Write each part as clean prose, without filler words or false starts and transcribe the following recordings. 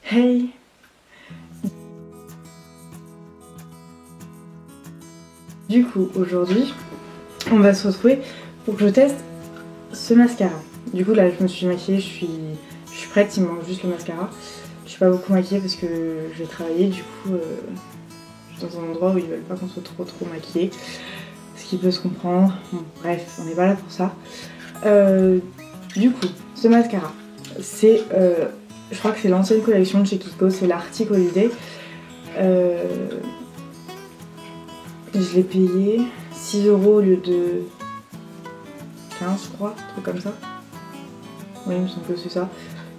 Hey! Du coup, aujourd'hui, on va se retrouver pour que je teste ce mascara. Du coup, là, je me suis maquillée, je suis prête, il me manque juste le mascara. Je suis pas beaucoup maquillée parce que je vais travailler, du coup, je suis dans un endroit où ils veulent pas qu'on soit trop maquillée. Ce qui peut se comprendre. Bon, bref, on n'est pas là pour ça. Du coup, ce mascara, c'est, je crois que c'est l'ancienne collection de chez Kiko, c'est l'Arctic Holiday. Je l'ai payé 6 € au lieu de 15, je crois, un truc comme ça. Oui, il me semble que c'est ça.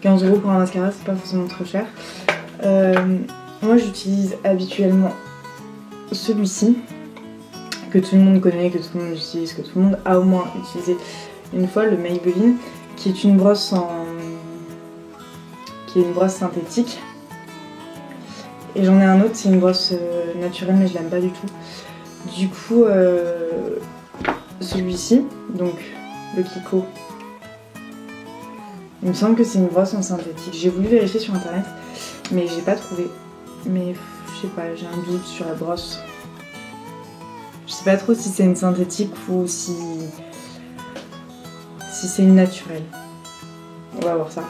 15 € pour un mascara, c'est pas forcément très cher. Moi, j'utilise habituellement celui-ci, que tout le monde connaît, que tout le monde utilise, que tout le monde a au moins utilisé une fois, le Maybelline, qui est une brosse synthétique. Et j'en ai un autre, c'est une brosse naturelle, mais je l'aime pas du tout. Du coup, celui-ci, donc le Kiko, il me semble que c'est une brosse en synthétique. J'ai voulu vérifier sur internet, mais j'ai pas trouvé. Mais je sais pas, j'ai un doute sur la brosse. Je sais pas trop si c'est une synthétique ou si c'est une naturelle. On va voir ça.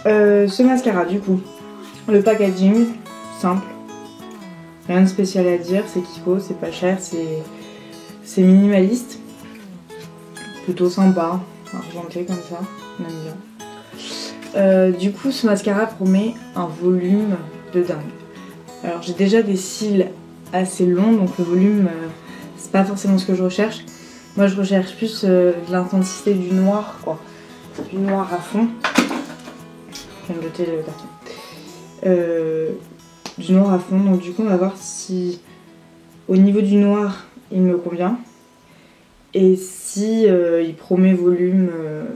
Ce mascara, du coup, le packaging, simple. Rien de spécial à dire, c'est Kiko, c'est pas cher, c'est minimaliste. Plutôt sympa, argenté comme ça, on aime bien. Du coup, ce mascara promet un volume de dingue. Alors j'ai déjà des cils assez longs, donc le volume, c'est pas forcément ce que je recherche. Moi je recherche plus de l'intensité du noir, quoi. Du noir à fond. Je viens de jeter le carton. Du noir à fond, donc du coup on va voir si au niveau du noir il me convient et si il promet volume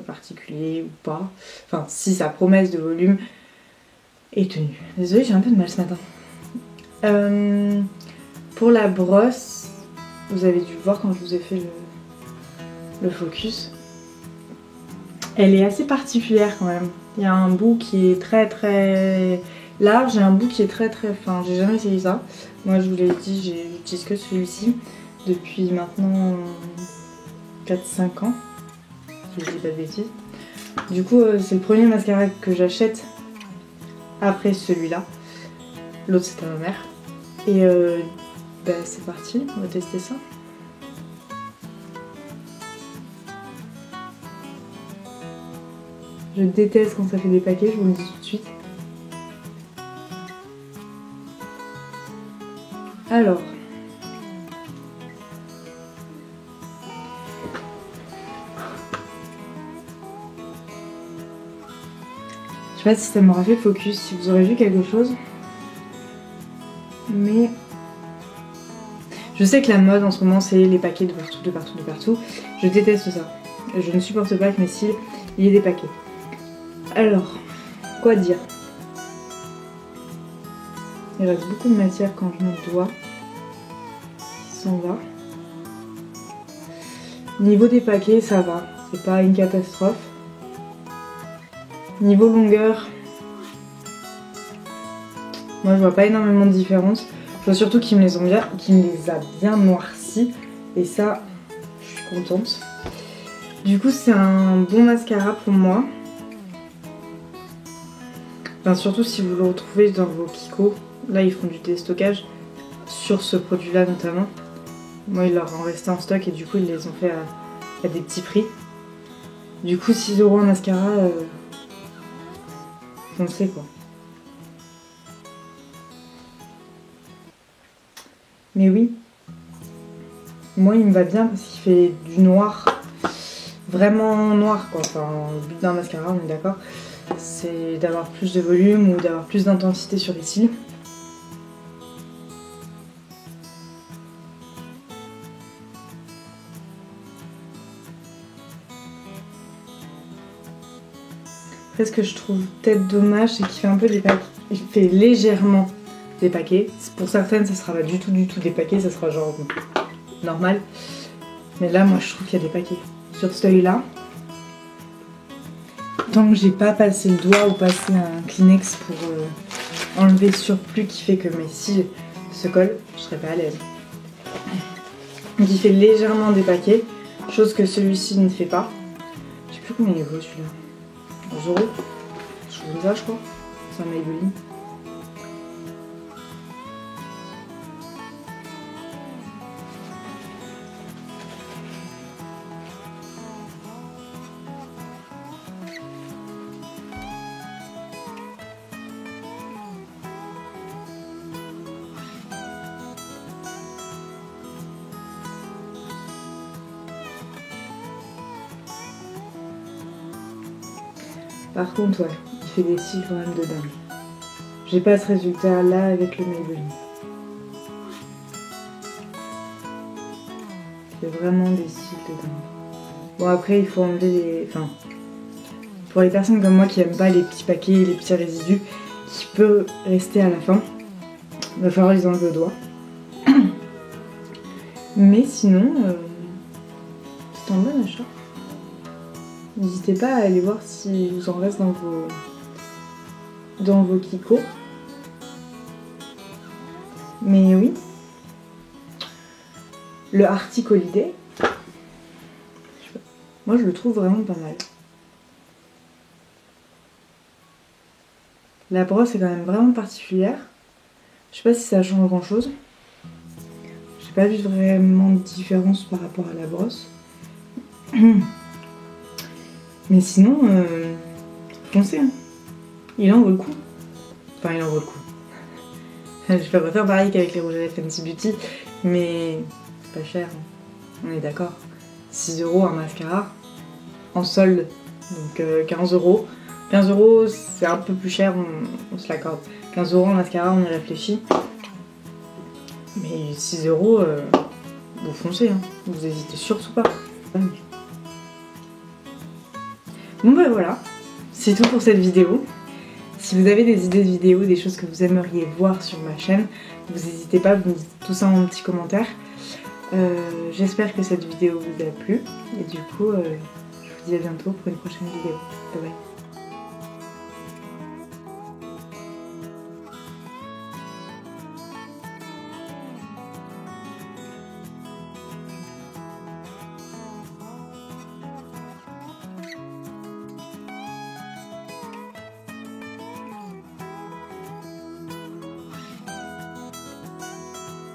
particulier ou pas, enfin si sa promesse de volume est tenue. Désolée, j'ai un peu de mal ce matin. Pour la brosse, vous avez dû voir quand je vous ai fait le focus, elle est assez particulière quand même. Il y a un bout qui est très large et un bout qui est très fin. J'ai jamais essayé ça. Moi je vous l'ai dit, j'utilise que celui-ci depuis maintenant 4-5 ans. Si je dis pas de bêtises. Du coup c'est le premier mascara que j'achète après celui-là. L'autre c'était ma mère. Et bah, c'est parti, on va tester ça. Je déteste quand ça fait des paquets, je vous le dis tout de suite. Alors, je sais pas si ça m'aura fait focus, si vous aurez vu quelque chose. Mais je sais que la mode en ce moment c'est les paquets de partout. Je déteste ça. Je ne supporte pas que mes cils il y ait des paquets. Alors, quoi dire? Il reste beaucoup de matière quand je mets le doigt. Ça s'en va. Niveau des paquets, ça va. C'est pas une catastrophe. Niveau longueur, moi je vois pas énormément de différence. Je vois surtout qu'il me les a bien noircis. Et ça, je suis contente. Du coup, c'est un bon mascara pour moi. Enfin, surtout si vous le retrouvez dans vos Kiko. Là, ils font du déstockage sur ce produit-là notamment. Moi, il leur en restait en stock et du coup, ils les ont fait à des petits prix. Du coup, 6 € un mascara, on le sait quoi. Mais oui, moi, il me va bien parce qu'il fait du noir, vraiment noir quoi. Enfin, le but d'un mascara, on est d'accord, c'est d'avoir plus de volume ou d'avoir plus d'intensité sur les cils. Après, ce que je trouve peut-être dommage, c'est qu'il fait un peu des paquets. Il fait légèrement des paquets. Pour certaines, ça sera pas du tout des paquets, ça sera genre normal. Mais là, moi, je trouve qu'il y a des paquets. Sur celui-là, Tant que j'ai pas passé le doigt ou passé un Kleenex pour enlever le surplus qui fait que mes cils se collent, je serais pas à l'aise. Donc il fait légèrement dépaquer, chose que celui-ci ne fait pas. Je sais plus combien il vaut celui-là. 11 €. Je trouve ça, je crois. C'est un Maybelline. Par contre, ouais, il fait des cils quand même de dingue. J'ai pas ce résultat là avec le Maybelline. Il fait vraiment des cils de dingue. Bon, après, il faut enlever les. Enfin, pour les personnes comme moi qui aiment pas les petits paquets, les petits résidus qui peuvent rester à la fin, il va falloir les enlever au doigt. Mais sinon, c'est un bon achat. N'hésitez pas à aller voir si vous en reste dans vos kikos. Mais oui, le Arctic Holiday, moi je le trouve vraiment pas mal. La brosse est quand même vraiment particulière. Je sais pas si ça change grand chose. J'ai pas vu vraiment de différence par rapport à la brosse. Mais sinon, foncez, hein. Il en vaut le coup. Enfin, il en vaut le coup. Je vais pas faire pareil qu'avec les rouges à lèvres Fenty Beauty, mais c'est pas cher, hein. On est d'accord. 6 € un mascara, en solde, donc 15 €. 15 € c'est un peu plus cher, on se l'accorde. 15 € en mascara, on y réfléchit. Mais 6 €, vous foncez, hein. Vous hésitez surtout pas. Bon bah voilà, c'est tout pour cette vidéo. Si vous avez des idées de vidéos, des choses que vous aimeriez voir sur ma chaîne, vous n'hésitez pas, vous me dites tout ça en petit commentaire. J'espère que cette vidéo vous a plu et du coup je vous dis à bientôt pour une prochaine vidéo. Bye bye.